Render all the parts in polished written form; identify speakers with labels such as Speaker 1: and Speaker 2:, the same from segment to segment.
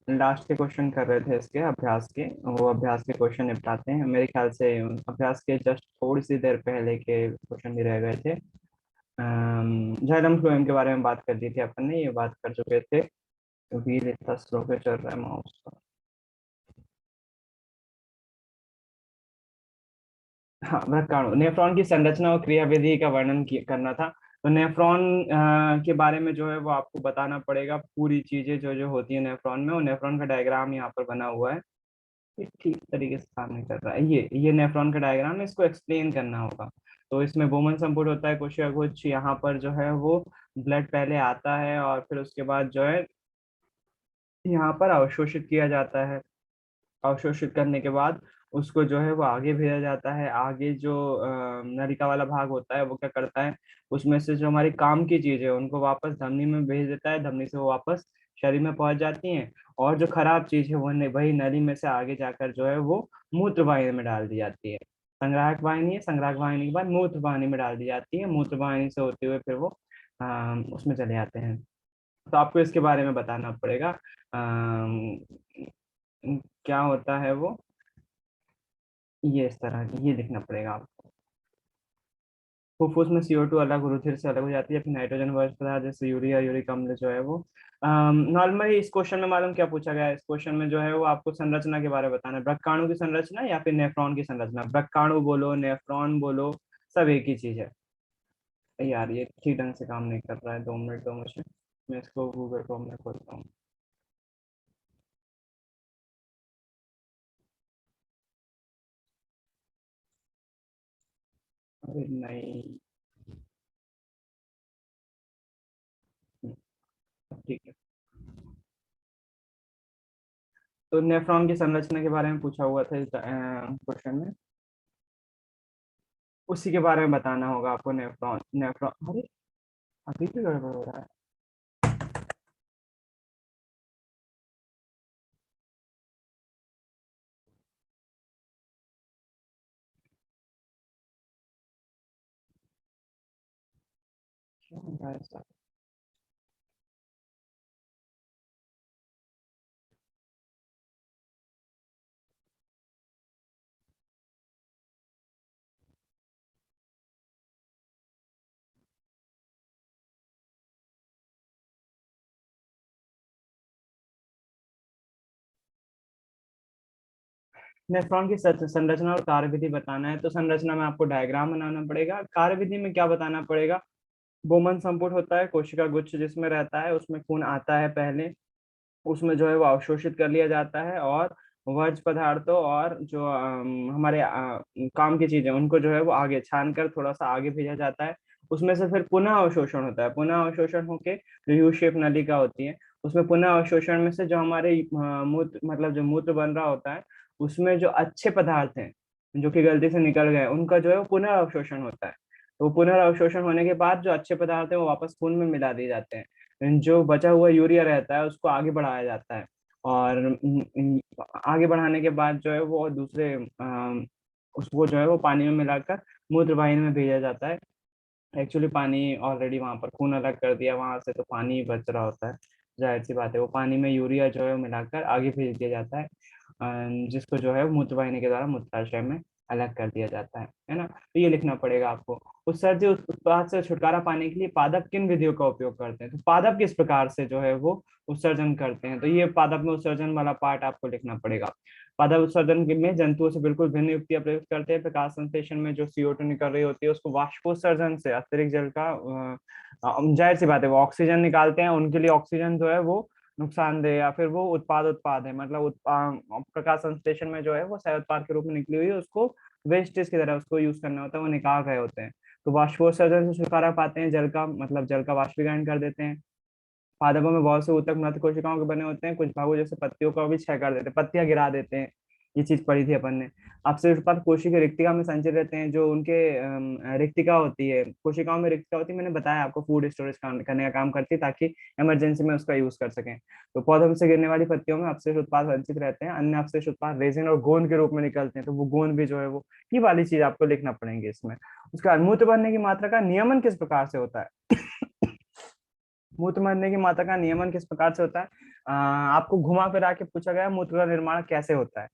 Speaker 1: Last के question कर रहे थे इसके अभ्यास के। वो अभ्यास के क्वेश्चन निपटाते हैं मेरे ख्याल से। अभ्यास के जस्ट थोड़ी सी देर पहले के क्वेश्चन भी रह गए थे। जाइलम फ्लोएम के बारे में बात कर दी थी अपन ने, ये बात कर चुके थे। व्हील इतना स्लो पे चल रहा है माउस का। हाँ, व्रकाणु नेफ्रॉन की संरचना और क्रियाविधि का वर्णन करना था। तो नेफ्रॉन के बारे में जो है वो आपको बताना पड़ेगा, पूरी चीजें जो जो होती है नेफ्रॉन में। और नेफ्रॉन का डायग्राम यहाँ पर बना हुआ है। ये ठीक तरीके से काम नहीं कर रहा है। ये नेफ्रॉन का डायग्राम है, इसको एक्सप्लेन करना होगा। तो इसमें बोमन संपुट होता है, कोशिका गुच्छ। यहाँ पर जो है वो ब्लड पहले आता है और फिर उसके बाद जो है यहाँ पर अवशोषित किया जाता है। अवशोषित करने के बाद उसको जो है वो आगे भेजा जाता है। आगे जो नलिका वाला भाग होता है वो क्या करता है, उसमें से जो हमारी काम की चीज है उनको वापस धमनी में भेज देता है। धमनी से वो वापस शरीर में पहुंच जाती हैं। और जो खराब चीज है वो वही नली में से आगे जाकर जो है वो मूत्र वाहिनी में डाल दी जाती है। संग्राहक वाहिनी है, संग्राहक वाहिनी के बाद मूत्र वाहिनी में डाल दी जाती है। मूत्र वाहिनी से होते हुए फिर वो उसमें चले जाते हैं। तो आपको इसके बारे में बताना पड़ेगा। अम, क्या होता है वो, ये इस तरह ये लिखना पड़ेगा आपको। फुफ्फुस में CO2 अलग, रुधिर से अलग हो जाती है। फिर नाइट्रोजन वर्ष पदार्थ जैसे यूरिया, यूरिक अम्ल जो है वो। नॉर्मली इस क्वेश्चन में मालूम क्या पूछा गया है, इस क्वेश्चन में जो है वो आपको संरचना के बारे में बताना है। वृक्काणु की संरचना या फिर नेफ्रॉन की संरचना। वृक्काणु बोलो, नेफ्रॉन बोलो, सब एक ही चीज है। यार ये ठीक ढंग से काम नहीं कर रहा है, 2 मिनट दो मुझे। मैं इसको गूगल क्रोम में खोलता हूँ। अरे नहीं। हम्म, ठीक है। तो नेफ्रॉन की संरचना के बारे में पूछा हुआ था इस क्वेश्चन में। उसी के बारे में बताना होगा आपको। नेफ्रॉन नेफ्रॉन, अरे अभी भी गड़बड़ हो रहा है। क्यों हो रहा है ऐसा? नेफ्रॉन की संरचना और कार्यविधि बताना है। तो संरचना में आपको डायग्राम बनाना पड़ेगा। कार्यविधि में क्या बताना पड़ेगा, बोमन संपुट होता है, कोशिका गुच्छ जिसमें रहता है, उसमें खून आता है पहले। उसमें जो है वो अवशोषित कर लिया जाता है और वर्ज्य पदार्थों और जो हमारे काम की चीजें उनको जो है वो आगे छान कर थोड़ा सा आगे भेजा जाता है। उसमें से फिर पुनः अवशोषण होता है। पुनः अवशोषण होके जो यू शेप नलिका होती है, उसमें पुनः अवशोषण में से जो हमारे मूत्र मतलब जो मूत्र बन रहा होता है, उसमें जो अच्छे पदार्थ हैं जो कि गलती से निकल गए, उनका जो है वो पुनः अवशोषण होता है। तो पुनः अवशोषण होने के बाद जो अच्छे पदार्थ हैं वो वापस खून में मिला दिए जाते हैं। जो बचा हुआ यूरिया रहता है उसको आगे बढ़ाया जाता है। और आगे बढ़ाने के बाद जो है वो दूसरे उसको जो है वो पानी में मिलाकर मूत्र वाहिनी में भेजा जाता है। एक्चुअली पानी ऑलरेडी वहां पर खून अलग कर दिया वहां से, तो पानी बच रहा होता है। जाहिर सी बात है, वो पानी में यूरिया जो है वो मिलाकर आगे भेज दिया जाता है। जिसको जो है मूत्र वाहिनी के द्वारा मूत्राशय में अलग कर दिया जाता है ना। तो ये लिखना पड़ेगा आपको। उत्सर्ज्य उत्पाद से छुटकारा पाने के लिए पादप किन विधियों का उपयोग करते हैं। तो पादप किस प्रकार से जो है वो उत्सर्जन करते हैं, तो ये पादप में उत्सर्जन वाला पार्ट आपको लिखना पड़ेगा। पादप उत्सर्जन में जंतुओं से बिल्कुल भिन्न युक्तियां प्रयुक्त करते हैं। प्रकाश संश्लेषण में जो CO2 निकल रही होती है उसको वाष्पोत्सर्जन से अतिरिक्त जल का जाहिर सी बात है वो ऑक्सीजन निकालते हैं। उनके लिए ऑक्सीजन जो है वो नुकसानदेह या फिर वो उत्पाद है। मतलब प्रकाश संश्लेषण में जो है वो सह उत्पाद के रूप में निकली हुई है, उसको वेस्टेज की तरह उसको यूज करना होता है, वो निकाल रहे होते हैं। तो वाष्पोत्सर्जन से छुटकारा पाते हैं, जल का मतलब जल का वाष्पीकरण कर देते हैं। पादपों में बहुत से ऊतक मृत कोशिकाओं के बने होते हैं। कुछ भागों जैसे पत्तियों का भी क्षय कर देते हैं, पत्तियां गिरा देते हैं। ये चीज पढ़ी थी अपन ने। आपसे उत्पाद कोशिका रिक्तिका में संचित रहते हैं। जो उनके रिक्तिका होती है, कोशिकाओं में रिक्तिका होती है, मैंने बताया आपको फूड स्टोरेज करने का काम करती है ताकि इमरजेंसी में उसका यूज कर सकें। तो पौधों में से गिरने वाली पत्तियों में अवशेष उत्पाद संचित रहते हैं। अन्य अवशेष उत्पाद रेजिन और गोंद के रूप में निकलते हैं। तो वो गोंद भी जो है वो, ये वाली चीज आपको लिखना पड़ेंगे इसमें। उसका मूत्र बनने की मात्रा का नियमन किस प्रकार से होता है। मूत्र मरने की मात्रा का नियमन किस प्रकार से होता है? आपको घुमा फिरा के पूछा गया मूत्र का निर्माण कैसे होता है,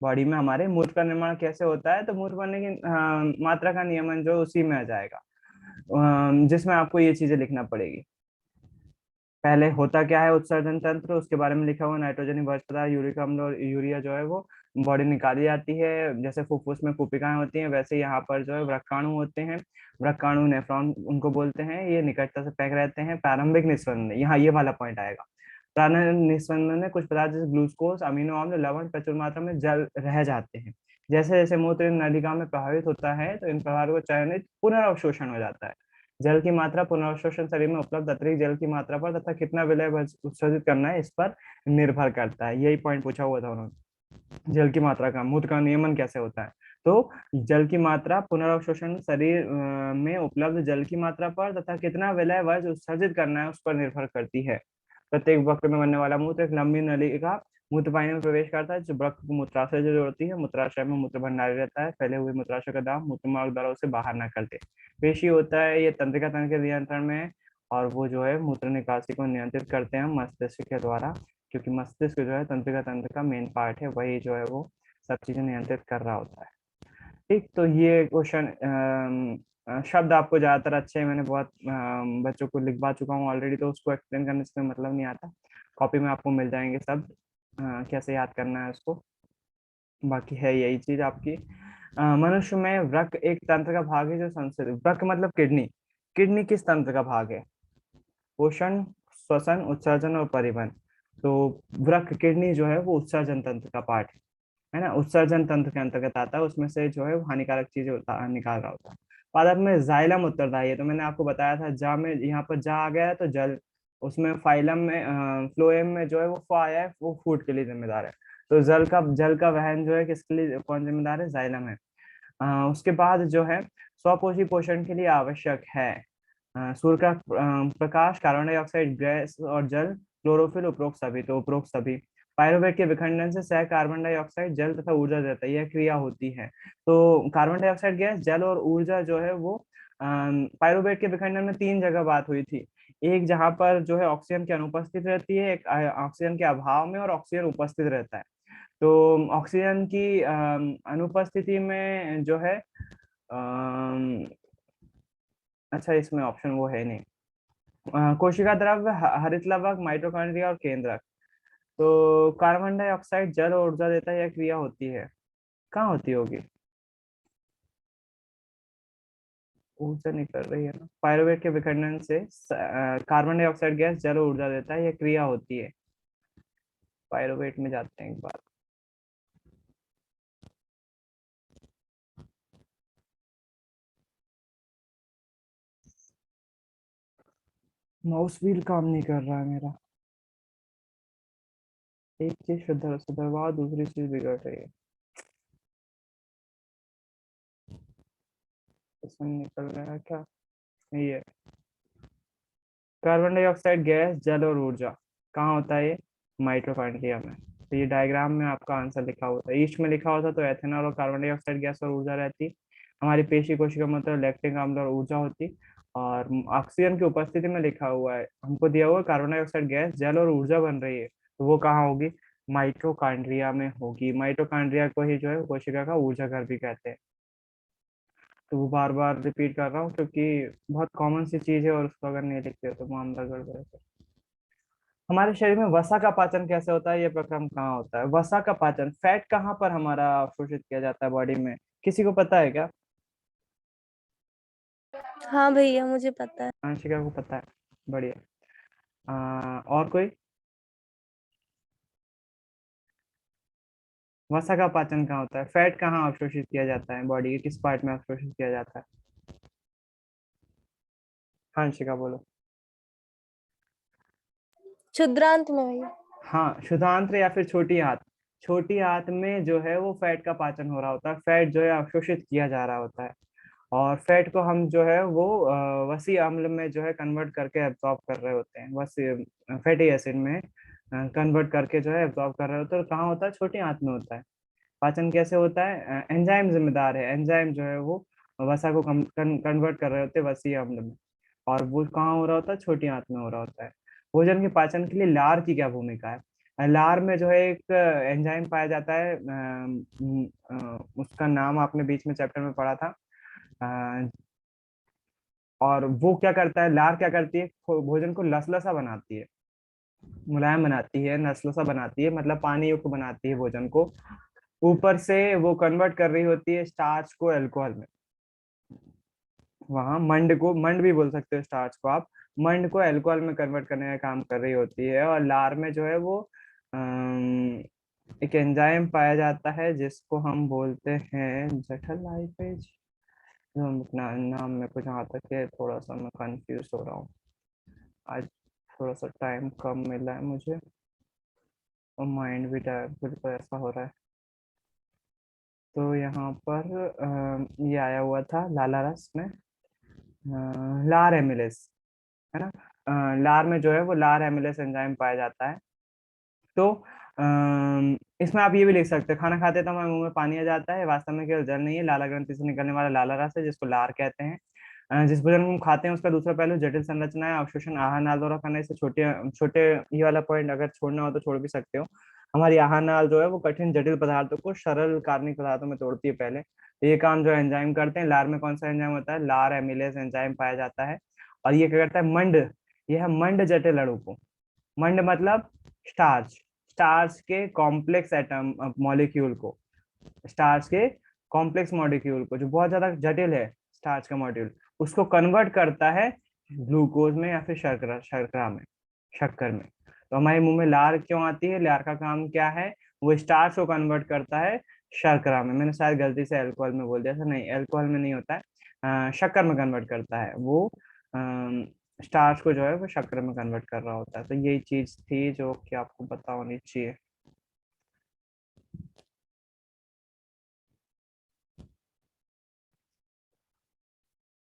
Speaker 1: बॉडी में हमारे मूत्र का निर्माण कैसे होता है, तो मूत्र बनने की मात्रा का नियमन जो उसी में आ जाएगा, जिसमें आपको ये चीजें लिखना पड़ेगी। पहले होता क्या है उत्सर्जन तंत्र, उसके बारे में लिखा हुआ नाइट्रोजन वर्ष पदार्थ, यूरिक अम्ल और यूरिया जो है वो बॉडी निकाली जाती है। जैसे फुफ्फुस में कुपिकाएं होती हैं, वैसे यहाँ पर जो है व्रक्काणु होते हैं। व्रक्काणु नेफ्रॉन उनको बोलते हैं, ये निकटता से पैक रहते हैं। प्रारंभिक निस्पंदन, यहाँ ये वाला पॉइंट आएगा। प्रारंभिक निस्पंदन में कुछ पदार्थ जैसे ग्लूकोज, अमीनो अम्ल, लवण प्रचुर मात्रा में जल रह जाते हैं। जैसे जैसे मूत्र नलिका में प्रभावित होता है तो इन प्रभाव को चयनित पुनर्अवशोषण हो जाता है। जल की मात्रा पुनर्अवशोषण शरीर में उपलब्ध अतिरिक्त जल की मात्रा पर तथा कितना विलय उत्सर्जित करना है इस पर निर्भर करता है। यही पॉइंट पूछा हुआ था उन्होंने, जल की मात्रा का मूत्र का नियमन कैसे होता है। तो जल की मात्रा पुनर्अवशोषण शरीर में उपलब्ध जल की मात्रा पर तथा कितना विलय उत्सर्जित करना है उस पर निर्भर करती है। प्रत्येक वक्र में बनने वाला मूत्र एक लंबी नलिका मूत्रवाहिनी में प्रवेश करता है, जो वृक्क को मूत्राशय से जोड़ती है। मूत्राशय में मूत्र भंडारी रहता है, फैले हुए मूत्राशय का दाब मूत्र मार्ग द्वारा उसे बाहर न करते। पेशी होता है, ये तंत्रिका तंत्र के नियंत्रण में है, और वो जो है मूत्र निकासी को नियंत्रित करते हैं मस्तिष्क के द्वारा, क्योंकि मस्तिष्क जो है तंत्रिका तंत्र का मेन पार्ट है, वही जो है वो सब चीजें नियंत्रित कर रहा होता है। ठीक, तो ये क्वेश्चन शब्द आपको ज्यादातर अच्छे हैं, मैंने बहुत बच्चों को लिखवा चुका हूँ ऑलरेडी, तो उसको एक्सप्लेन करने से मतलब नहीं आता। कॉपी में आपको मिल जाएंगे शब्द, कैसे याद करना है उसको। बाकी है यही चीज आपकी। मनुष्य में वृक्क एक तंत्र का भाग है जो संसित, वृक्क मतलब किडनी। किडनी किस तंत्र का भाग है? पोषण, श्वसन, उत्सर्जन और परिवहन। तो वृक्क किडनी जो है वो उत्सर्जन तंत्र का पार्ट है ना, उत्सर्जन तंत्र के अंतर्गत आता है, उसमें से जो है वो हानिकारक चीजें निकाल रहा होता है। पादप में जाइलम उत्तरदायी है, तो मैंने आपको बताया था जा में, यहाँ पर जा आ गया है तो जल, उसमें फाइलम में फ्लोएम में जो है वो फा आया है, वो फूड के लिए जिम्मेदार है। तो जल का वहन जो है किसके लिए कौन जिम्मेदार है? जाइलम है। उसके बाद जो है स्वपोषी पोषण के लिए आवश्यक है सूर्य का प्रकाश, कार्बन डाइऑक्साइड गैस और जल, क्लोरोफिल, उपरोक्त सभी। तो उपरोक्त सभी। पायरुवेट के विखंडन से सह कार्बन डाइऑक्साइड, जल तथा ऊर्जा देता है, यह क्रिया होती है। तो कार्बन डाइऑक्साइड गैस, जल और ऊर्जा जो है वो पायरुवेट के विखंडन में 3 जगह बात हुई थी। एक जहां पर जो है ऑक्सीजन की अनुपस्थित रहती है, एक ऑक्सीजन के अभाव में, और ऑक्सीजन उपस्थित रहता है। तो ऑक्सीजन की अनुपस्थिति में जो है अच्छा, इसमें ऑप्शन वो है नहीं। कोशिका द्रव्य, हरित लवक, माइटोकॉन्ड्रिया और केंद्रक। तो कार्बन डाइऑक्साइड जल और ऊर्जा देता है, यह क्रिया होती है, कहाँ होती होगी? ऊर्जा निकल रही है ना, पायरुवेट के विखंडन से कार्बन डाइऑक्साइड गैस जल और ऊर्जा देता है, यह क्रिया होती है। पायरुवेट में जाते हैं एक बार। माउस व्हील काम नहीं कर रहा है मेरा, एक चीज सुधरवा, दूसरी चीज बिगड़ रही है। इसमें निकल रहा है क्या? ये कार्बन डाइऑक्साइड गैस, जल और ऊर्जा कहाँ होता है? ये माइटोकॉन्ड्रिया में। तो ये डायग्राम में आपका आंसर लिखा होता है, ईस्ट में लिखा होता तो एथेनॉल और कार्बन डाइऑक्साइड गैस और ऊर्जा रहती। हमारी पेशी कोशिका मतलब लैक्टिक अम्ल और ऊर्जा होती। और ऑक्सीजन की उपस्थिति में लिखा हुआ है, हमको दिया हुआ है कार्बन डाइऑक्साइड गैस, जल और ऊर्जा बन रही है, तो वो कहाँ होगी? माइटोकॉन्ड्रिया में होगी। माइटोकॉन्ड्रिया को ही जो है कोशिका का ऊर्जा घर भी कहते हैं। तो वो बार बार रिपीट कर रहा हूँ क्योंकि बहुत कॉमन सी चीज है, और उसको अगर नहीं लिखते हो तो मामला गड़बड़ है। हमारे शरीर में वसा का पाचन कैसे होता है, ये प्रक्रम कहाँ होता है? वसा का पाचन, फैट कहाँ पर हमारा अवशोषित किया जाता है बॉडी में, किसी को पता है क्या?
Speaker 2: हाँ भैया मुझे पता है।
Speaker 1: आंशिका को पता है, बढ़िया। और कोई? वसा का पाचन कहाँ होता है, फैट कहाँ अवशोषित किया जाता है बॉडी के किस पार्ट में अवशोषित किया जाता है? आंशिका बोलो।
Speaker 2: क्षुद्रांत में भैया।
Speaker 1: हाँ, क्षुधांत्र या फिर छोटी आंत। छोटी आंत में जो है वो फैट का पाचन हो रहा होता है, फैट जो है अवशोषित किया जा रहा होता है। और फैट को हम जो है वो वसी अम्ल में जो है कन्वर्ट करके एब्जॉर्ब कर रहे होते हैं, वसी फैटी एसिड में कन्वर्ट करके जो है एब्जॉर्ब कर रहे होते हैं। और कहाँ होता है? छोटी आंत में होता है। पाचन कैसे होता है? एंजाइम जिम्मेदार है, एंजाइम जो है वो वसा को कन्वर्ट कर रहे होते हैं वसी अम्ल में। और वो कहाँ हो रहा होता है, छोटी आंत में हो रहा होता है। भोजन के पाचन के लिए लार की क्या भूमिका है? लार में जो है एक एंजाइम पाया जाता है, उसका नाम आपने बीच में चैप्टर में पढ़ा था। अ, और वो क्या करता है, लार क्या करती है, भोजन को लसलसा बनाती है, मुलायम बनाती है, लसलसा बनाती है, मतलब पानी युक्त बनाती है भोजन को। ऊपर से वो कन्वर्ट कर रही होती है स्टार्च को अल्कोहल में। वहां मंड को, मंड भी बोल सकते हो स्टार्च को आप, मंड को अल्कोहल में कन्वर्ट करने का काम कर रही होती है। और लार में जो है वो एक एंजाइम पाया जाता है जिसको हम बोलते हैं जठर लाइपेज। नाम में कुछ जहाँ तक है, थोड़ा सा मैं कंफ्यूज हो रहा हूँ आज, थोड़ा सा टाइम कम मिला है मुझे और माइंड भी बिल्कुल ऐसा हो रहा है। तो यहाँ पर ये आया हुआ था लाला रस में, लार एमिलेस, है ना। लार में जो है वो लार एमिलेस एंजाइम पाया जाता है। तो इसमें आप ये भी लिख सकते हैं, खाना खाते तो हमारे मुंह में पानी आ जाता है, वास्तव में केवल जल नहीं है, लाला ग्रंथि से निकलने वाला लाला रस है जिसको लार कहते हैं। जिस भोजन को हम खाते हैं उसका दूसरा पहलू जटिल संरचना है, अवशोषण आहार नाल द्वारा करना। इससे छोटे छोटे, ये वाला पॉइंट अगर छोड़ना हो तो छोड़ भी सकते हो। हमारी आहार नाल जो है वो कठिन जटिल पदार्थों को सरल कार्बनिक पदार्थों में तोड़ती है पहले। ये काम जो एंजाइम करते हैं। लार में कौन सा एंजाइम होता है, लार एमिलेस एंजाइम पाया जाता है। और ये क्या करता है, मंड, यह मंड जटिल अणु को, मंड मतलब स्टार्च, स्टार्च के कॉम्प्लेक्स एटम मॉलिक्यूल को, स्टार्च के कॉम्प्लेक्स मॉलिक्यूल को जो बहुत ज्यादा जटिल है, स्टार्च का मॉड्यूल, उसको कन्वर्ट करता है ग्लूकोज में या फिर शर्करा, शर्करा में, शक्कर में। तो हमारे मुंह में लार क्यों आती है, लार का काम क्या है, वो स्टार्च को कन्वर्ट करता है शर्करा में। मैंने शायद गलती से अल्कोहल में बोल दिया था, नहीं अल्कोहल में नहीं होता है, शक्कर में कन्वर्ट करता है वो। स्टार्च को जो है वो शक्कर में कन्वर्ट कर रहा होता है। तो यही चीज थी जो कि आपको पता होनी चाहिए।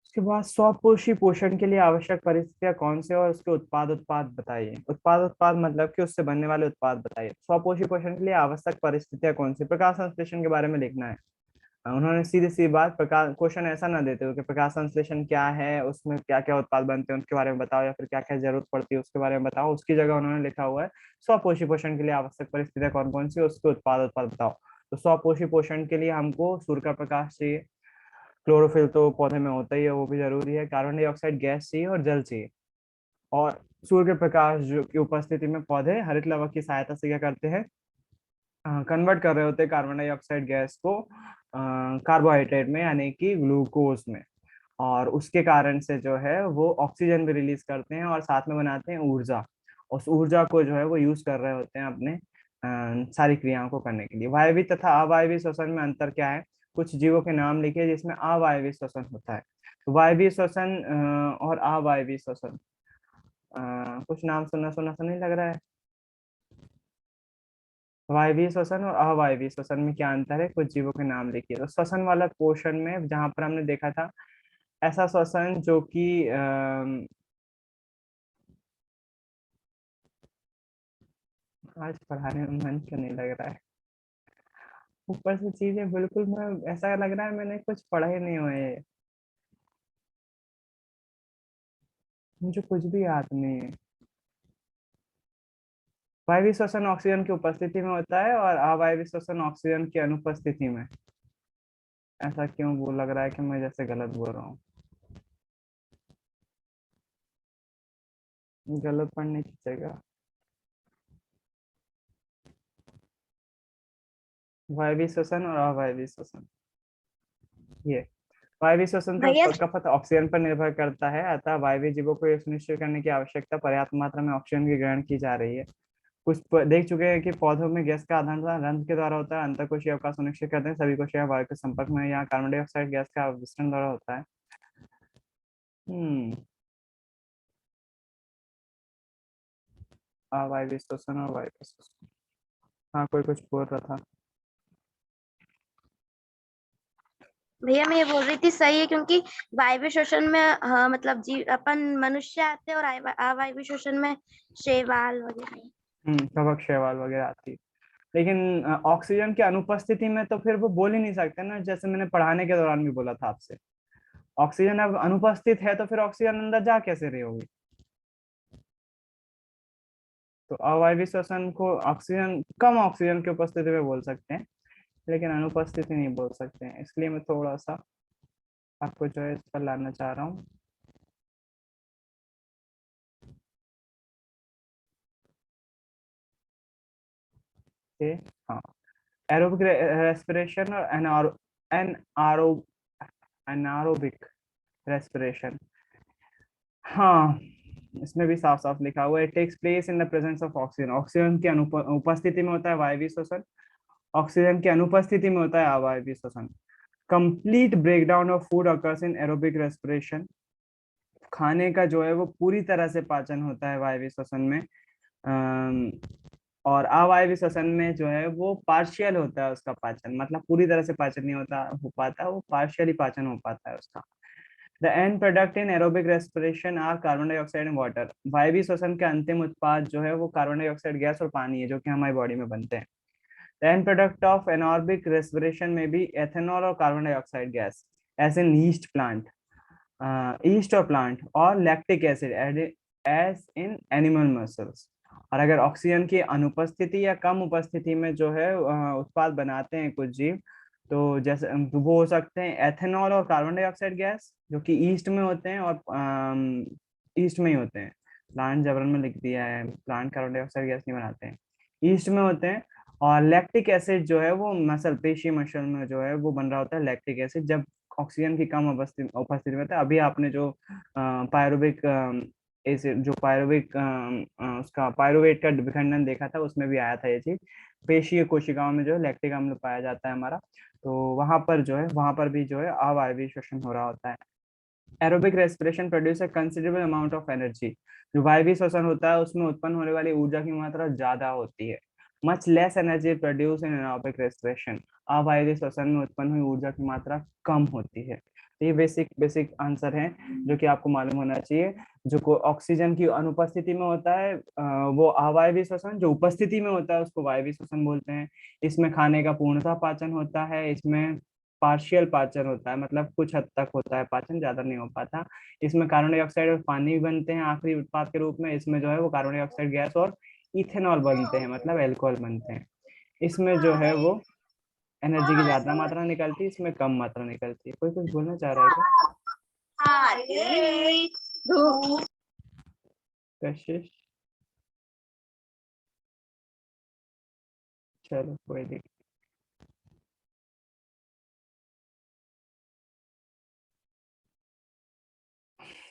Speaker 1: उसके बाद स्वपोषी पोषण के लिए आवश्यक परिस्थितियां कौन से और उसके उत्पाद उत्पाद बताइए। उत्पाद उत्पाद मतलब कि उससे बनने वाले उत्पाद बताइए। स्वपोषी पोषण के लिए आवश्यक परिस्थितियां कौन सी, प्रकाश संश्लेषण के बारे में लिखना है। उन्होंने सीधी सी बात, प्रकाश क्वेश्चन ऐसा ना देते हो कि प्रकाश संश्लेषण क्या है, उसमें क्या क्या उत्पाद बनते हैं उसके बारे में बताओ, या फिर क्या क्या जरूरत पड़ती है उसके बारे में बताओ। उसकी जगह उन्होंने लिखा हुआ है स्वपोषी पोषण के लिए आवश्यक परिस्थितियां कौन कौन सी, उसके उत्पाद उत्पाद बताओ। तो स्वपोषी पोषण के लिए हमको सूर्य का प्रकाश चाहिए, क्लोरोफिल तो पौधे में होता ही है, वो भी जरूरी है, कार्बन डाइऑक्साइड गैस चाहिए और जल चाहिए। और सूर्य के प्रकाश जो की उपस्थिति में पौधे हरित लवक की सहायता से क्या करते हैं, कन्वर्ट कर रहे होते हैं कार्बन डाइऑक्साइड गैस को कार्बोहाइड्रेट में, यानी कि ग्लूकोज में। और उसके कारण से जो है वो ऑक्सीजन भी रिलीज करते हैं और साथ में बनाते हैं ऊर्जा। उस ऊर्जा को जो है वो यूज कर रहे होते हैं अपने सारी क्रियाओं को करने के लिए। वायवीय तथा अवायवीय श्वसन में अंतर क्या है, कुछ जीवों के नाम लिखिए जिसमें अवायवीय श्वसन होता है। तो वायवीय श्वसन और अवायवीय श्वसन, कुछ नाम सुना सुना सा नहीं लग रहा है। वायवीय श्वसन और अवायवीय श्वसन में क्या अंतर है, कुछ जीवों के नाम लिखिए। तो श्वसन वाला पोर्शन में जहां पर हमने देखा था, ऐसा श्वसन जो कि आज पढ़ाने में मन क्यों नहीं लग रहा है, ऊपर से चीजें बिल्कुल, मैं ऐसा लग रहा है मैंने कुछ पढ़ा ही नहीं हुआ है, मुझे कुछ भी याद नहीं है। वायवीय श्वसन ऑक्सीजन की उपस्थिति में होता है और अवायवीय श्वसन ऑक्सीजन की अनुपस्थिति में। ऐसा क्यों वो लग रहा है कि मैं जैसे गलत बोल रहा हूँ, गलत पढ़ने की जगह। वायवीय श्वसन और अवायवीय श्वसन, ये वायवीय श्वसन
Speaker 2: भैया
Speaker 1: का पता ऑक्सीजन पर निर्भर करता है, अतः वायवीय जीवों को यह सुनिश्चित करने की आवश्यकता पर्याप्त मात्रा में ऑक्सीजन की ग्रहण की जा रही है। कुछ देख चुके हैं कि पौधों में गैस का आदान प्रदान रंध्र के द्वारा होता है, अंतःकोशीय अवकाश सुनिश्चित करते हैं, सभी कोशिकाएं वायु के संपर्क में, यहाँ कार्बन डाइऑक्साइड गैस का विसरण द्वारा होता है। हम्म, वायवीय श्वसन और वायवीय श्वसन, हाँ कोई कुछ बोल रहा था।
Speaker 2: भैया मैं ये बोल रही थी सही है, क्योंकि वायव्य श्वसन में हाँ मतलब जी अपन मनुष्य आते हैं, और अवायव्य श्वसन में शैवाल वगैरह।
Speaker 1: कवक शैवाल वगैरह आती है। लेकिन ऑक्सीजन की अनुपस्थिति में तो फिर वो बोल ही नहीं सकते ना, जैसे मैंने पढ़ाने के दौरान भी बोला था आपसे। ऑक्सीजन अब अनुपस्थित है तो फिर ऑक्सीजन अंदर जा कैसे रही होगी? तो अवायवीय श्वसन को ऑक्सीजन, कम ऑक्सीजन की उपस्थिति में बोल सकते हैं, लेकिन अनुपस्थिति नहीं बोल सकते हैं। इसलिए मैं थोड़ा सा आपको जो है इस पर लाना चाह रहा हूँ। हाँ, एरोबिक रेस्पिरेशन और एनारोबिक रेस्पिरेशन। हाँ, इसमें भी साफ साफ लिखा हुआ है, takes place in the presence of oxygen. Oxygen की उपस्थिति में होता है वायवीय श्वसन, ऑक्सीजन की अनुपस्थिति में होता है अवायवीय श्वसन। Complete breakdown of food occurs in aerobic respiration. खाने का जो है वो पूरी तरह से पाचन होता है वायवीय श्वसन में, और अवायवीय श्वसन में जो है वो पार्शियल होता है उसका पाचन, मतलब पूरी तरह से पाचन नहीं हो पाता, वो पार्शियली पाचन हो पाता है उसका। The end product in aerobic respiration are carbon dioxide and water. वायवीय श्वसन के अंतिम उत्पाद जो है वो कार्बन डाइऑक्साइड गैस और पानी है, जो कि हमारी बॉडी में बनते हैं। The end product of anaerobic respiration में भी एथेनॉल और carbon dioxide gas, as in yeast plant, yeast और प्लांट, और lactic acid as in animal muscles. और अगर ऑक्सीजन की अनुपस्थिति या कम उपस्थिति में जो है उत्पाद बनाते हैं कुछ जीव, तो जैसे वो हो सकते हैं एथेनॉल और कार्बन डाइऑक्साइड गैस, जो कि ईस्ट में होते हैं, और ईस्ट में ही होते हैं। प्लांट जबरन में लिख दिया है, प्लांट कार्बन डाइऑक्साइड गैस नहीं बनाते हैं, ईस्ट में होते हैं। और लैक्टिक एसिड जो है वो मसल, पेशी मसल में जो है वो बन रहा होता है लैक्टिक एसिड, जब ऑक्सीजन की कम उपस्थिति में होता है। अभी आपने जो पायरुविक एसिड, जो पायरुविक उसका पायरुवेट का विखंडन देखा था, उसमें भी आया था ये चीज। पेशीय कोशिकाओं में जो है लैक्टिक अम्ल पाया जाता है हमारा, तो वहां पर जो है, वहां पर भी जो है अवायवीय श्वसन हो रहा होता है। Aerobic respiration produce a considerable amount of energy. जो वायवीय श्वसन होता है उसमें उत्पन्न होने वाली ऊर्जा की मात्रा ज्यादा होती है। Much less energy produce in aerobic respiration. अवायवीय श्वसन में उत्पन्न हुई ऊर्जा की मात्रा कम होती है। तो ये बेसिक बेसिक आंसर है जो कि आपको मालूम होना चाहिए। जो ऑक्सीजन की अनुपस्थिति में होता है वो अवायवीय श्वसन, जो उपस्थिति में होता है उसको वायवीय श्वसन बोलते हैं। इसमें खाने का पूर्णतः पाचन होता है, इसमें पार्शियल पाचन होता है, मतलब कुछ हद तक होता है पाचन, ज्यादा नहीं हो पाता। इसमें कार्बन डाइऑक्साइड और पानी भी बनते हैं आखिरी उत्पाद के रूप में। इसमें जो है वो कार्बन डाइऑक्साइड गैस और इथेनॉल बनते हैं, मतलब एल्कोहल बनते हैं। इसमें जो है वो एनर्जी की ज्यादा मात्रा निकलती है, इसमें कम मात्रा निकलती है। कोई कुछ बोलना चाह रहा है क्या? कशिश, चलो कोई नहीं।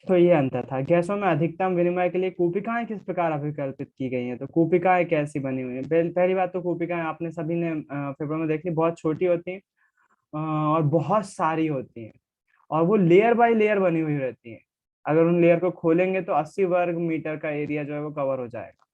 Speaker 1: तो ये अंतर था। गैसों में अधिकतम विनिमय के लिए कूपिकाएं किस प्रकार अभिकल्पित की गई हैं? तो कूपिकाएं कैसी बनी हुई है? पहली बात तो कूपिकाएं आपने सभी ने पेपर में देखी, बहुत छोटी होती हैं और बहुत सारी होती हैं, और वो लेयर बाय लेयर बनी हुई रहती हैं। अगर उन लेयर को खोलेंगे तो 80 वर्ग मीटर का एरिया जो है वो कवर हो जाएगा।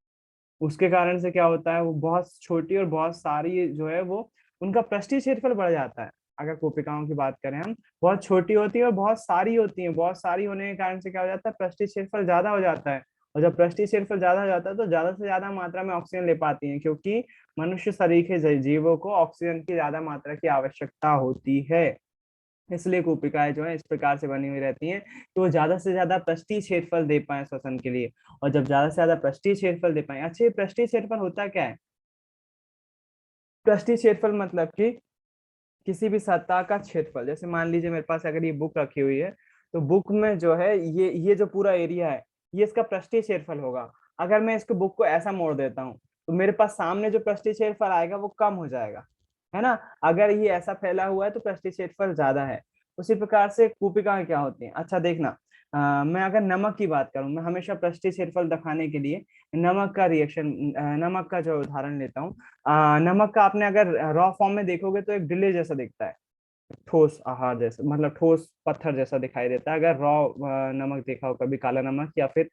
Speaker 1: उसके कारण से क्या होता है, वो बहुत छोटी और बहुत सारी जो है वो, उनका पृष्ठीय क्षेत्रफल बढ़ जाता है। अगर कोशिकाओं की बात करें हम, बहुत छोटी होती है और बहुत सारी होती है। बहुत सारी होने के कारण से क्या हो जाता है, पृष्ठीय क्षेत्रफल ज्यादा हो जाता है। और जब पृष्ठीय क्षेत्रफल ज्यादा हो जाता है तो ज्यादा से ज्यादा मात्रा में ऑक्सीजन ले पाती है, क्योंकि मनुष्य सरीखे जीवों को ऑक्सीजन की ज्यादा मात्रा की आवश्यकता होती है। इसलिए कूपिकाएं जो है इस प्रकार से बनी हुई रहती हैं कि वो ज्यादा से ज्यादा पृष्ठीय क्षेत्रफल दे पाए श्वसन के लिए। और जब ज्यादा से ज्यादा पृष्ठीय क्षेत्रफल दे पाए, अच्छा, ये पृष्ठीय क्षेत्रफल होता क्या है? पृष्ठीय क्षेत्रफल मतलब कि किसी भी सतह का क्षेत्रफल। जैसे मान लीजिए मेरे पास अगर ये बुक रखी हुई है, तो बुक में जो है ये जो पूरा एरिया है, ये इसका पृष्ठीय क्षेत्रफल होगा। अगर मैं इसको बुक को ऐसा मोड़ देता हूँ तो मेरे पास सामने जो पृष्ठीय क्षेत्रफल आएगा वो कम हो जाएगा, है ना। अगर ये ऐसा फैला हुआ है तो पृष्ठीय क्षेत्रफल ज्यादा है। उसी प्रकार से कूपिकाएं क्या होती हैं, अच्छा देखना। मैं अगर नमक की बात करूं, मैं हमेशा पृष्ठीय क्षेत्रफल दिखाने के लिए नमक का रिएक्शन, नमक का जो उदाहरण लेता हूँ। नमक का आपने अगर रॉ फॉर्म में देखोगे तो एक डिले जैसा दिखता है, ठोस आहार जैसा, मतलब ठोस पत्थर जैसा दिखाई देता है। अगर रॉ नमक देखा हो कभी, काला नमक, या फिर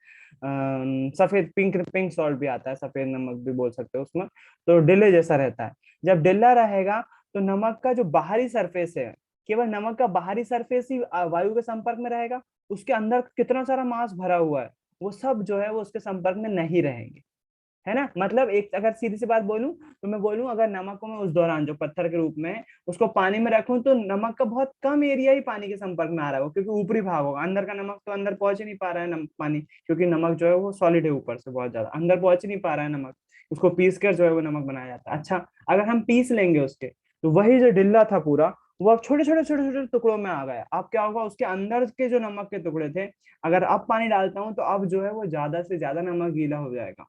Speaker 1: सफेद पिंक पिंक सॉल्ट भी आता है, सफेद नमक भी बोल सकते हो उसमें, तो डिले जैसा रहता है। जब डिल्ला रहेगा तो नमक का जो बाहरी सरफेस है, केवल नमक का बाहरी सरफेस ही वायु के संपर्क में रहेगा। उसके अंदर कितना सारा मास भरा हुआ है, वो सब जो है वो उसके संपर्क में नहीं रहेंगे। है ना। मतलब एक अगर सीधी सी बात बोलूं तो मैं बोलूं, अगर नमक को मैं उस दौरान जो पत्थर के रूप में है उसको पानी में रखूं तो नमक का बहुत कम एरिया ही पानी के संपर्क में आ रहा होगा, क्योंकि ऊपरी भाग होगा, अंदर का नमक तो अंदर पहुंच ही नहीं पा रहा है पानी, क्योंकि नमक जो है वो सॉलिड है, ऊपर से बहुत ज्यादा अंदर पहुंच ही नहीं पा रहा है नमक। उसको पीस कर जो है वो नमक बनाया जाता है। अच्छा, अगर हम पीस लेंगे उसके, तो वही जो डिल्ला था पूरा, वो अब छोटे छोटे छोटे छोटे टुकड़ों में आ गया। अब क्या होगा, उसके अंदर के जो नमक के टुकड़े थे, अगर अब पानी डालता हूँ तो अब जो है वो ज्यादा से ज्यादा नमक गीला हो जाएगा।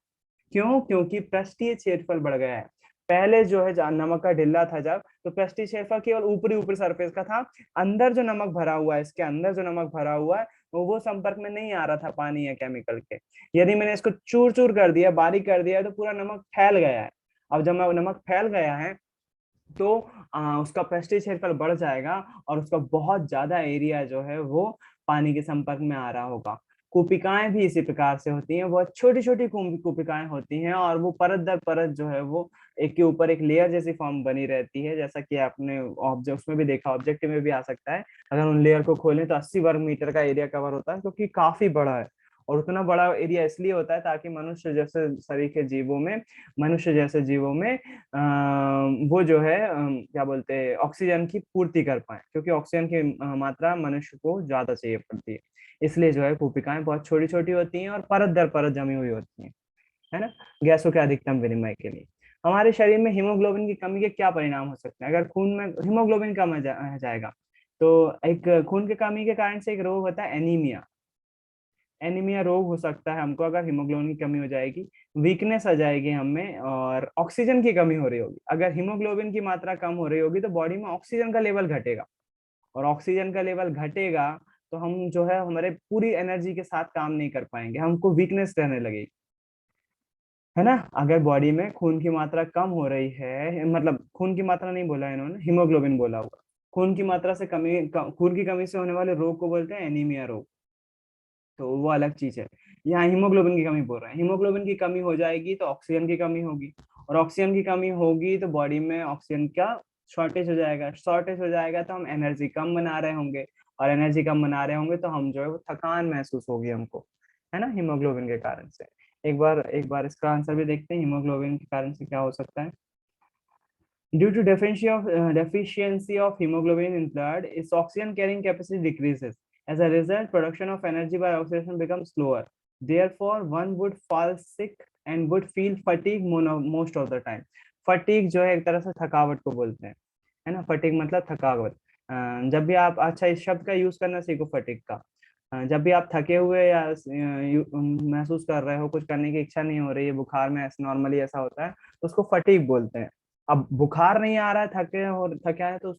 Speaker 1: क्यों? क्योंकि पृष्ठीय क्षेत्रफल बढ़ गया है। पहले जो है नमक का ढिल्ला था जब, तो पृष्ठीय क्षेत्रफल केवल ऊपरी ऊपरी सरफेस का था। अंदर जो नमक भरा हुआ है, इसके अंदर जो नमक भरा हुआ है वो संपर्क में नहीं आ रहा था पानी या केमिकल के। यदि मैंने इसको चूर चूर कर दिया, बारीक कर दिया, तो पूरा नमक फैल गया है। अब जब नमक फैल गया है तो उसका पृष्ठीय क्षेत्रफल बढ़ जाएगा और उसका बहुत ज्यादा एरिया जो है वो पानी के संपर्क में आ रहा होगा। कूपिकाएं भी इसी प्रकार से होती हैं, बहुत छोटी छोटी कूपिकाएं होती हैं, और वो परत दर परत जो है वो एक के ऊपर एक लेयर जैसी फॉर्म बनी रहती है, जैसा कि आपने ऑब्जेक्ट उसमें भी देखा, ऑब्जेक्टिव में भी आ सकता है। अगर उन लेयर को खोलें तो 80 वर्ग मीटर का एरिया कवर होता है, क्योंकि काफी बड़ा है। और उतना बड़ा एरिया इसलिए होता है ताकि मनुष्य जैसे शरीर के जीवों में, मनुष्य जैसे जीवों में वो जो है क्या बोलते हैं, ऑक्सीजन की पूर्ति कर पाए, क्योंकि ऑक्सीजन की मात्रा मनुष्य को ज्यादा चाहिए पड़ती है। इसलिए जो है कूपिकाएं बहुत छोटी छोटी होती हैं और परत दर परत जमी हुई होती हैं, है ना, गैसों के अधिकतम विनिमय के लिए। हमारे शरीर में हीमोग्लोबिन की कमी के क्या परिणाम हो सकते हैं? अगर खून में हीमोग्लोबिन कम जाएगा तो एक खून की कमी के कारण से एक रोग होता है एनीमिया। एनीमिया रोग हो सकता है हमको अगर हीमोग्लोबिन की कमी हो जाएगी, वीकनेस आ जाएगी हमें, और ऑक्सीजन की कमी हो रही होगी। अगर हीमोग्लोबिन की मात्रा कम हो रही होगी तो बॉडी में ऑक्सीजन का लेवल घटेगा, और ऑक्सीजन का लेवल घटेगा तो हम जो है हमारे पूरी एनर्जी के साथ काम नहीं कर पाएंगे, हमको वीकनेस रहने लगेगी, है ना। अगर बॉडी में खून की मात्रा कम हो रही है, मतलब खून की मात्रा नहीं बोला है इन्होंने, हीमोग्लोबिन बोला हुआ, खून की मात्रा से खून की कमी से होने वाले रोग को बोलते हैं एनीमिया रोग, तो वो अलग चीज है। यहाँ हीमोग्लोबिन की कमी बोल रहे हैं, हीमोग्लोबिन की कमी हो जाएगी तो ऑक्सीजन की कमी होगी, और ऑक्सीजन की कमी होगी तो बॉडी में ऑक्सीजन का शॉर्टेज हो जाएगा, शॉर्टेज हो जाएगा तो हम एनर्जी कम बना रहे होंगे, और एनर्जी कम बना रहे होंगे तो हम जो है वो थकान महसूस होगी हमको, है ना, हीमोग्लोबिन के कारण से। एक बार इसका आंसर भी देखते हैं, हीमोग्लोबिन के कारण से क्या हो सकता है। Due to deficiency of hemoglobin in blood, its oxygen carrying capacity decreases. As a result, production of energy by oxidation becomes slower. Therefore, one would fall sick and would feel fatigue most of the time. Fatigue जो है एक तरह से थकावट को बोलते हैं, है ना। फटीग मतलब थकावट। जब भी आप, अच्छा इस शब्द का यूज करना सीखो फटीग का। जब भी आप थके हुए या महसूस कर रहे हो, कुछ करने की इच्छा नहीं हो रही है, बुखार में नॉर्मली ऐसा होता है, तो उसको फटीग बोलते हैं। अब बुखार नहीं आ रहा है, थके है तो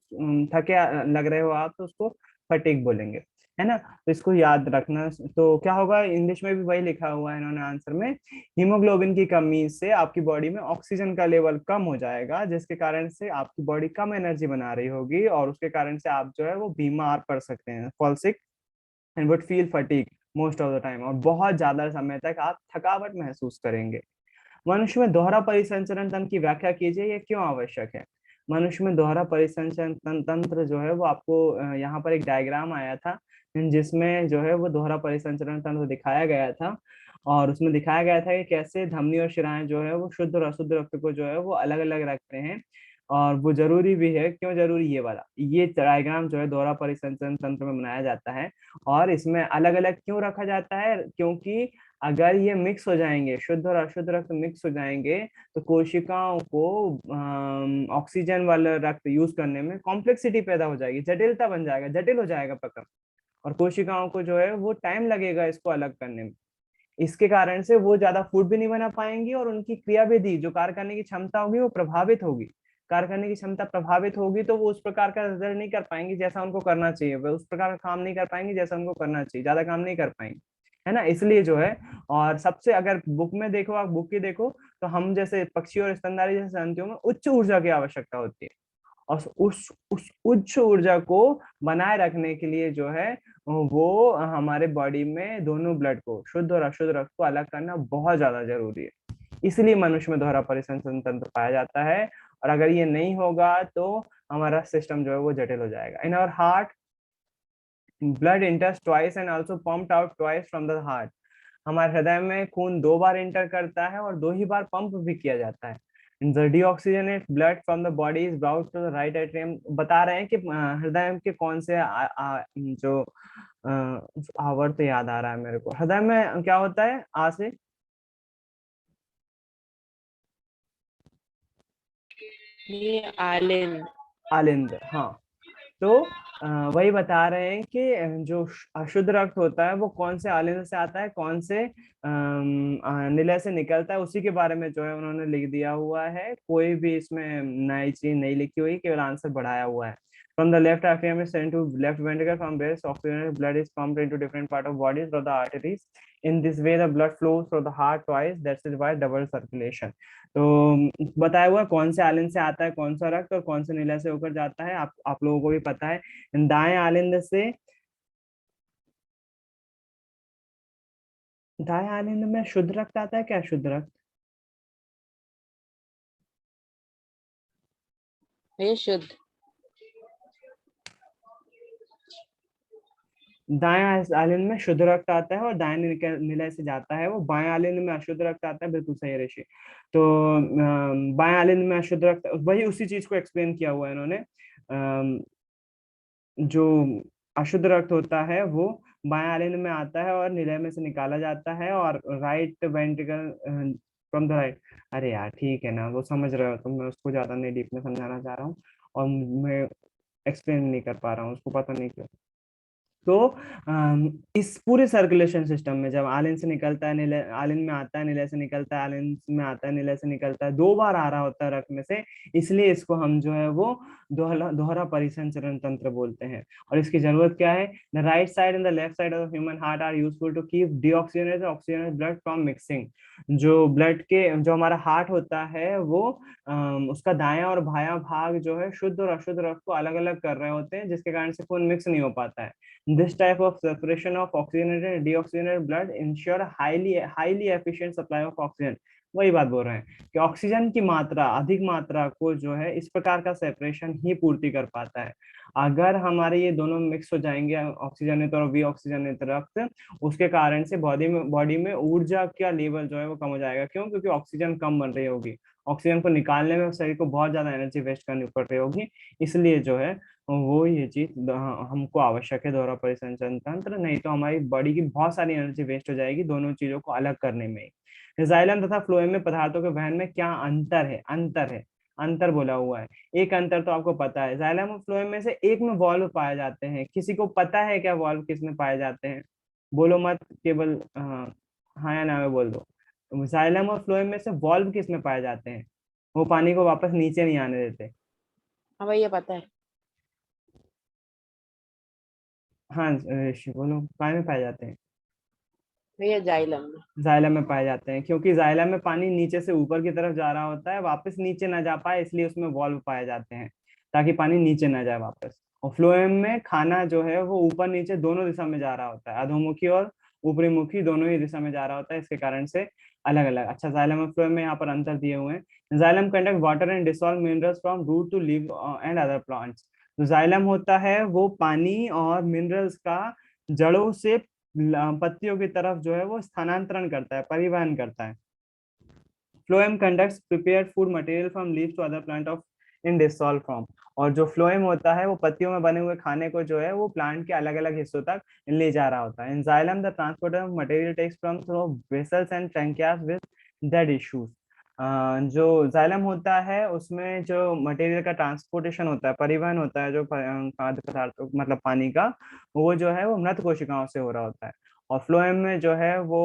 Speaker 1: लग रहे हो आप, तो उसको फटीग बोलेंगे, है ना। तो इसको याद रखना। तो क्या होगा, इंग्लिश में भी वही लिखा हुआ है इन्होंने आंसर में, हीमोग्लोबिन की कमी से आपकी बॉडी में ऑक्सीजन का लेवल कम हो जाएगा, जिसके कारण से आपकी बॉडी कम एनर्जी बना रही होगी, और उसके कारण से आप जो है वो बीमार पड़ सकते हैं, fall sick and would feel fatigue most of the time, और बहुत ज्यादा समय तक आप थकावट महसूस करेंगे। मनुष्य में दोहरा परिसंचरण तंत्र की व्याख्या कीजिए, ये क्यों आवश्यक है? मनुष्य में दोहरा परिसंचरण तंत्र जो है वो आपको यहाँ पर एक डायग्राम आया था, जिसमें जो है वो दोहरा परिसंचरण तंत्र दिखाया गया था, और उसमें दिखाया गया था कि कैसे धमनी और शिराएं जो है वो शुद्ध और अशुद्ध रक्त को जो है वो अलग अलग रखते हैं, और वो जरूरी भी है। क्यों जरूरी? ये वाला, ये डायग्राम जो है दोहरा परिसंचरण तंत्र में बनाया जाता है, और इसमें अलग अलग क्यों रखा जाता है? क्योंकि अगर ये मिक्स हो जाएंगे, शुद्ध और अशुद्ध रक्त मिक्स हो जाएंगे, तो कोशिकाओं को ऑक्सीजन वाला रक्त यूज करने में कॉम्प्लेक्सिटी पैदा हो जाएगी, जटिलता बन जाएगा, जटिल हो जाएगा प्रक्रम, और कोशिकाओं को जो है वो टाइम लगेगा इसको अलग करने में। इसके कारण से वो ज्यादा फूड भी नहीं बना पाएंगी, और उनकी क्रियाविधि जो कार्य करने की क्षमता होगी वो प्रभावित होगी। कार्य करने की क्षमता प्रभावित होगी तो वो उस प्रकार का रिजल्ट नहीं कर पाएंगी जैसा उनको करना चाहिए, वो उस प्रकार का काम नहीं कर पाएंगे जैसा उनको करना चाहिए, ज्यादा काम नहीं कर पाएंगे, है ना। इसलिए जो है, और सबसे अगर बुक में देखो, आप बुक की देखो, तो हम जैसे पक्षी और स्तनधारी जैसे जंतुओं में उच्च ऊर्जा की आवश्यकता होती है, और उस उच्च ऊर्जा को बनाए रखने के लिए जो है वो हमारे बॉडी में दोनों ब्लड को, शुद्ध और अशुद्ध रक्त को अलग करना बहुत ज्यादा जरूरी है। इसलिए मनुष्य में दोहरा परिसंचरण तंत्र पाया जाता है, और अगर ये नहीं होगा तो हमारा सिस्टम जो है वो जटिल हो जाएगा। In our heart, blood enters twice and also pumped out twice from the heart. हमारे हृदय में खून 2 बार एंटर करता है और 2 ही बार पंप भी किया जाता है। The deoxygenate blood from the body is brought to the right atrium. बता रहे हैं कि हृदय के कौन से जो आवर्त याद आ रहा है मेरे को, हृदय में क्या होता है आ से
Speaker 3: ये आलिंद।
Speaker 1: आलिंद, हाँ। तो वही बता रहे हैं कि जो अशुद्ध रक्त होता है वो कौन से आलिंद से आता है, कौन से निलय से निकलता है, उसी के बारे में जो है उन्होंने लिख दिया हुआ है। कोई भी इसमें नई चीज नहीं लिखी हुई, केवल आंसर बढ़ाया हुआ है। From the left atrium is sent to left ventricle, from where oxygenated blood is pumped into different part of body through the arteries. In this way the blood flows through the heart twice. That's why double circulation. तो बताया हुआ कौन से आलिंद से आता है कौन सा रक्त, और कौन से नीला से होकर जाता है, आप लोगों को भी पता है। दाएं आलिंद से, दाएं आलिंद में शुद्ध रक्त आता है क्या, शुद्ध रक्त?
Speaker 3: ये शुद्ध।
Speaker 1: दाएं आलिंद में शुद्ध रक्त आता है और दाएं निलय से जाता है वो। बाएं आलिंद में अशुद्ध रक्त आता है, बिल्कुल सही ऋषि। तो बाएं आलिंद में अशुद्ध रक्त, वही उसी चीज को एक्सप्लेन किया हुआ है इन्होंने। जो अशुद्ध रक्त होता है वो बाएं आलिंद में आता है और निलय में से निकाला जाता है, और right ventricle from the right. अरे यार ठीक है ना, वो समझ रहे हो, तो मैं उसको ज्यादा नहीं डीप में समझाना चाह रहा हूँ, और मैं एक्सप्लेन नहीं कर पा रहा हूँ उसको, पता नहीं क्यों। तो इस पूरे सर्कुलेशन सिस्टम में जब आलिंद से निकलता है निलय, आलिंद में आता है निलय से निकलता है, आलिंद में आता है निलय से निकलता है, 2 बार आ रहा होता है रक्त में से, इसलिए इसको हम जो है वो दोहरा परिसंचरण तंत्र बोलते हैं। और इसकी जरूरत क्या है? The right side and the left side of human heart are useful to keep deoxygenated oxygenated blood from mixing. जो ब्लड के, जो हमारा हार्ट होता है वो उसका दायां और बायां भाग जो है शुद्ध और अशुद्ध रक्त को अलग अलग कर रहे होते हैं, जिसके कारण से खून मिक्स नहीं हो पाता है। This type of separation of oxygenated and deoxygenated blood ensure a highly efficient supply of oxygen। वही बात बोल रहे हैं कि ऑक्सीजन की मात्रा, अधिक मात्रा को जो है इस प्रकार का सेपरेशन ही पूर्ति कर पाता है। अगर हमारे ये दोनों मिक्स हो जाएंगे, ऑक्सीजनित और विऑक्सीजनित रक्त, उसके कारण से बॉडी में ऊर्जा का लेवल जो है वो कम हो जाएगा। क्यों? क्योंकि ऑक्सीजन कम बन रही होगी, ऑक्सीजन को निकालने में शरीर को बहुत ज्यादा एनर्जी वेस्ट करनी पड़ रही होगी, इसलिए जो है वो ये चीज हमको आवश्यक है, दोहरा परिसंचरण तंत्र। नहीं तो हमारी बॉडी की बहुत सारी एनर्जी वेस्ट हो जाएगी दोनों चीजों को अलग करने में। जाइलम तथा फ्लोएम में पदार्थों के वहन में क्या अंतर है? अंतर है, अंतर बोला हुआ है। एक अंतर तो आपको पता है, जाइलम और फ्लोएम में से एक में वॉल्व पाए जाते हैं। किसी को पता है क्या वॉल्व किस में पाए जाते हैं? बोलो मत, केवल हाँ या ना में बोल दो। जाइलम और फ्लोएम में से वॉल्व किस में पाए जाते हैं? वो पानी को वापस नीचे नहीं आने देते।
Speaker 3: हाँ भैया पता है।
Speaker 1: हाँ ऋषि बोलो, काय में पाए जाते हैं?
Speaker 3: भैया जाइलम में।
Speaker 1: जाइलम में पाए जाते हैं, क्योंकि जाइलम में पानी नीचे से ऊपर की तरफ जा रहा होता है, वापस नीचे ना जा पाए, इसलिए उसमें वॉल्व पाए जाते हैं ताकि पानी नीचे ना जाए वापस। और फ्लोएम में खाना जो है वो ऊपर नीचे दोनों दिशा में जा रहा होता है, अधोमुखी और ऊपरी मुखी दोनों ही दिशा में जा रहा होता है, इसके कारण से अलग अलग। अच्छा, जाइलम और फ्लोएम में यहाँ पर अंतर दिए हुए हैं। Xylem conduct water and dissolve minerals from root to leave and other plants. तो जाइलम होता है वो पानी और मिनरल्स का जड़ों से पत्तियों की तरफ जो है वो स्थानांतरण करता है, परिवहन करता है। Phloem conducts prepared food material from leaves to other plant of in dissolve form. और जो फ्लोएम होता है वो पत्तियों में बने हुए खाने को जो है वो प्लांट के अलग अलग हिस्सों तक ले जा रहा होता है। In xylem the transport of material takes from through vessels and tracheids with that issues. जो जाइलम होता है उसमें जो मटेरियल का ट्रांसपोर्टेशन होता है, परिवहन होता है, जो खाद्य पदार्थ मतलब पानी का, वो जो है वो मृत कोशिकाओं से हो रहा होता है। और फ्लोएम में जो है वो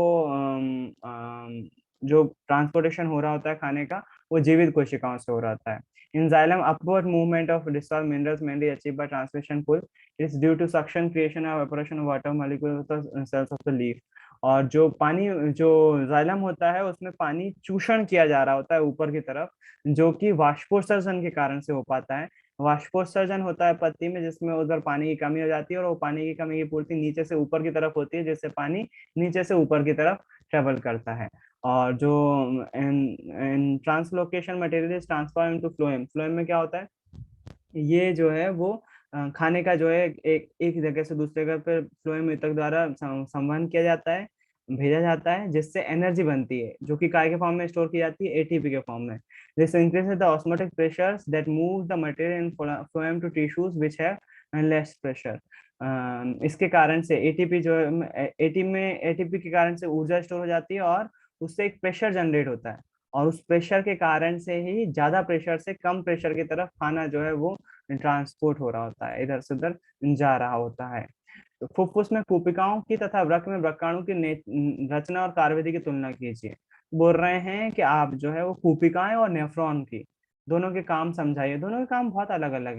Speaker 1: जो ट्रांसपोर्टेशन हो रहा होता है खाने का, वो जीवित कोशिकाओं से हो रहा होता है। In xylem upward movement of dissolved minerals mainly achieved by transmission pull is due to suction creation or evaporation of water molecules of the cells of the leaf। और जो पानी, जो जाइलम होता है उसमें पानी चूषण किया जा रहा होता है ऊपर की तरफ, जो कि वाष्पोत्सर्जन के कारण से हो पाता है। वाष्पोत्सर्जन होता है पत्ती में, जिसमें उधर पानी की कमी हो जाती है, और वो पानी की कमी की पूर्ति नीचे से ऊपर की तरफ होती है, जिससे पानी नीचे से ऊपर की तरफ ट्रेवल करता है। और जो translocation material is transfer into phloem. Phloem में क्या होता है, ये जो है वो खाने का जो है एक एक जगह से दूसरे जगह पर फ्लोएम ऊतक द्वारा संवहन किया जाता है। भेजा जाता है, जिससे एनर्जी बनती है, जो कि काय के फॉर्म में स्टोर की जाती है, एटीपी के फॉर्म में। This increases the osmotic pressures that move the material in phloem to tissues which have less pressure. इसके कारण से एटीपी जो एटीपी के कारण से ऊर्जा स्टोर हो जाती है, और उससे एक प्रेशर जनरेट होता है, और उस प्रेशर के कारण से ही ज्यादा प्रेशर से कम प्रेशर की तरफ खाना जो है वो ट्रांसपोर्ट हो रहा होता है, इधर से उधर जा रहा होता है। तो फुफ्फुस में कूपिकाओं की तथा वृक्क में वृक्काणु की रचना और कार्यविधि की तुलना कीजिए। बोल रहे हैं कि आप जो है वो कूपिकाएं और नेफ्रॉन की दोनों के काम समझाइए। दोनों के काम बहुत अलग अलग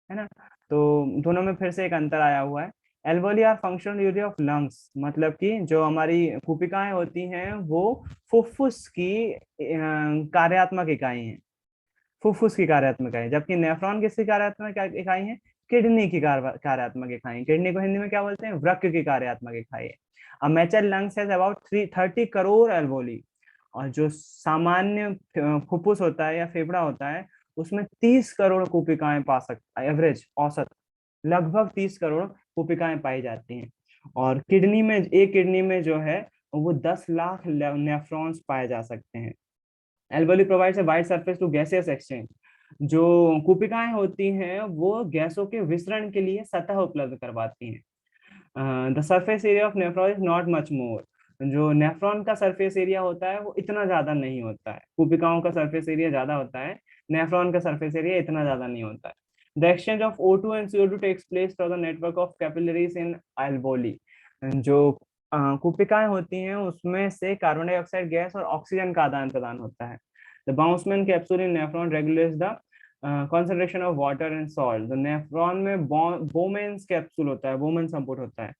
Speaker 1: है ना। तो दोनों में फिर से एक अंतर आया हुआ है। Alveoli are functional unit of lungs, मतलब कि जो हमारी कूपिकाएं होती हैं वो फुफ्फुस की कार्यात्मक इकाई है, फुफ्फुस की कार्यात्मक इकाई, जबकि नेफ्रॉन किसकी कार्यात्मक इकाई है? किडनी की कार्यात्मक इकाई। किडनी को हिंदी में क्या बोलते हैं? वृक्क की कार्यात्मक इकाई है। A mature lungs has about 30 crore alveoli, और जो सामान्य फुफ्फुस होता है या फेफड़ा होता है उसमें 30 करोड़ कूपिकाएं पा सकता है, एवरेज औसत लगभग 30 करोड़ कूपिकाएं पाई जाती हैं। और किडनी में, एक किडनी में जो है वो 10 लाख नेफ्रॉन्स पाए जा सकते हैं। Alveoli provides a wide surface to gaseous exchange. जो कूपिकाएं होती हैं वो गैसों के विसरण के लिए सतह उपलब्ध करवाती हैं। The surface area of nephron is not much more. जो नेफ्रॉन का सरफेस एरिया होता है वो इतना ज्यादा नहीं होता है, कूपिकाओं का सरफेस एरिया ज्यादा होता है, नेफ्रॉन का सरफेस एरिया इतना ज्यादा नहीं होता है। The exchange of O2 and CO2 takes place through the network of capillaries in alveoli. जो कूपिकाएं होती हैं उसमें से कार्बन डाइऑक्साइड गैस और ऑक्सीजन का आदान प्रदान होता है। The Bowman's capsule in nephron regulates the concentration of water and salt। तो नेफ्रॉन में बोमेन्स कैप्सूल होता है, बोमन संपुट होता है।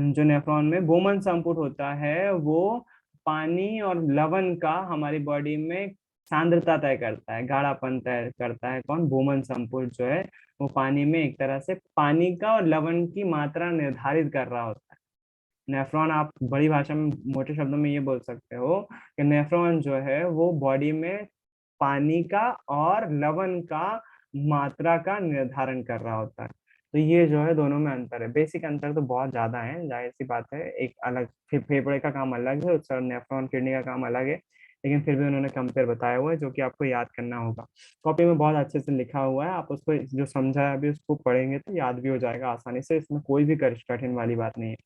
Speaker 1: जो नेफ्रॉन में बोमन संपुट होता है वो पानी और लवण का हमारी बॉडी में सांद्रता तय करता है, गाढ़ापन तय करता है। कौन? बोमन संपुट जो है वो पानी में एक तरह से पानी का और लवण की मात्रा निर्धारित कर रहा होता है। नेफ्रॉन, आप बड़ी भाषा में मोटे शब्दों में ये बोल सकते हो कि नेफ्रॉन जो है वो बॉडी में पानी का और लवण का मात्रा का निर्धारण कर रहा होता है। तो ये जो है दोनों में अंतर है। बेसिक अंतर तो बहुत ज्यादा है, जाहिर सी बात है। एक अलग फेफड़े का काम अलग है, उसका नेफ्रॉन किडनी का काम अलग है, लेकिन फिर भी उन्होंने कंपेयर बताया हुआ है जो कि आपको याद करना होगा। कॉपी में बहुत अच्छे से लिखा हुआ है, आप उसको जो समझा है अभी उसको पढ़ेंगे तो याद भी हो जाएगा आसानी से। इसमें कोई भी कठिन वाली बात नहीं है।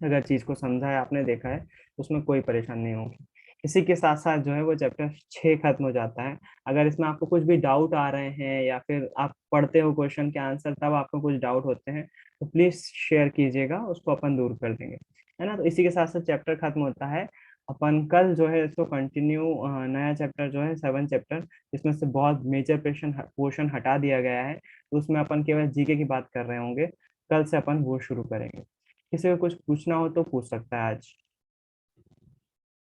Speaker 1: अगर चीज को समझा है, आपने देखा है, तो उसमें कोई परेशानी नहीं होगी। इसी के साथ साथ जो है वो चैप्टर 6 खत्म हो जाता है। अगर इसमें आपको कुछ भी डाउट आ रहे हैं या फिर आप पढ़ते हो क्वेश्चन के आंसर तब आपको कुछ डाउट होते हैं तो प्लीज शेयर कीजिएगा, उसको अपन दूर कर देंगे, है ना। तो इसी के साथ साथ चैप्टर खत्म होता है। अपन कल जो है इसको कंटिन्यू, नया चैप्टर जो है 7 चैप्टर, जिसमें से बहुत मेजर पोर्शन हटा दिया गया है, तो उसमें अपन केवल जीके की बात कर रहे होंगे। कल से अपन वो शुरू करेंगे। किसी को कुछ पूछना हो तो पूछ सकता है आज।